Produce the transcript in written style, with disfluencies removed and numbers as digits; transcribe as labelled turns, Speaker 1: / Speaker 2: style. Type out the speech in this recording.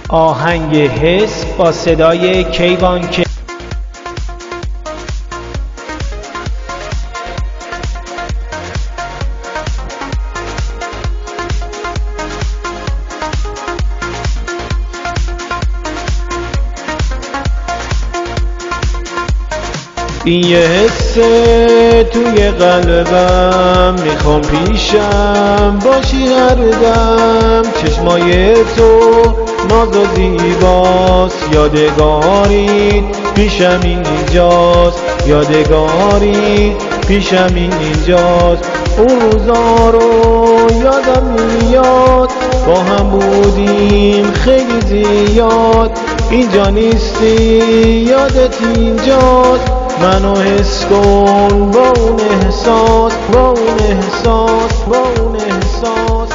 Speaker 1: آهنگ حس با صدای کیوان که این یه حسه توی قلبم، میخوام پیشم باشی هر دم. چشمای تو ناز و زیباست، یادگاری پیشم اینجاست، یادگاری پیشم اینجاست. اون روزا رو یادم میاد، با هم بودیم خیلی زیاد. اینجا نیستی یادت اینجاست، منو حس کن با اون احساس، با اون احساس، با اون احساس.